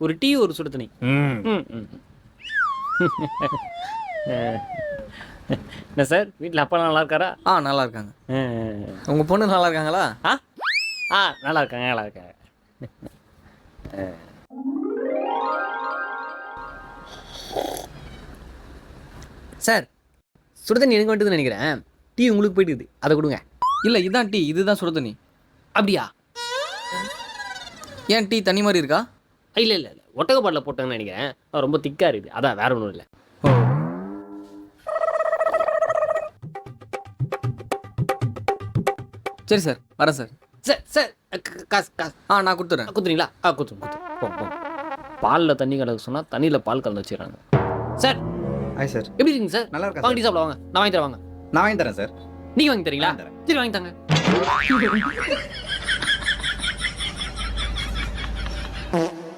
ஒரு டீ ஒரு சுடு தண்ணி. ம் ம். என்ன சார் வீட்டில் அப்பா நல்லா இருக்காரா? நல்லா இருக்காங்க. ம். உங்கள் பொண்ணு நல்லா இருக்காங்களா? நல்லா இருக்காங்க நல்லா இருக்காங்க. சார் சுடு தண்ணி எனக்கு வந்துட்டுதுன்னு நினைக்கிறேன். டீ உங்களுக்கு போயிட்டுது, அதை கொடுங்க. இல்லை, இதான் டீ, இதுதான் சுடு தண்ணி. அப்படியா? ஏன் டீ தண்ணி மாதிரி இருக்கா? இல்லை இல்லை இல்லை, ஒட்டகப்பாட்டில் போட்டாங்கன்னு நினைக்கிறேன். ரொம்ப திக்காக இருக்குது, அதான் வேற ஒன்றும் இல்லை. ஓ, சரி சார், வரேன் சார். சார் சார் காசு காசு நான் கொடுத்துட்றேன். கொடுத்துறீங்களா? கொடுத்துருங்க போங்க போங்க. பாலில் தண்ணி கலக்க சொன்னால் தண்ணியில் பால் கலந்து வச்சிடறாங்க. Sir hi sir. எப்படி இருக்குங்க சார்? நல்லா இருக்கா வாங்க டீ சாப்பிட வாங்க, நான் வாங்கி தரேன் வாங்க. நான் வாங்கி தரேன் சார். நீங்கள் வாங்கி தரீங்களா? வாங்கி தரேன். சரி வாங்கி தாங்க.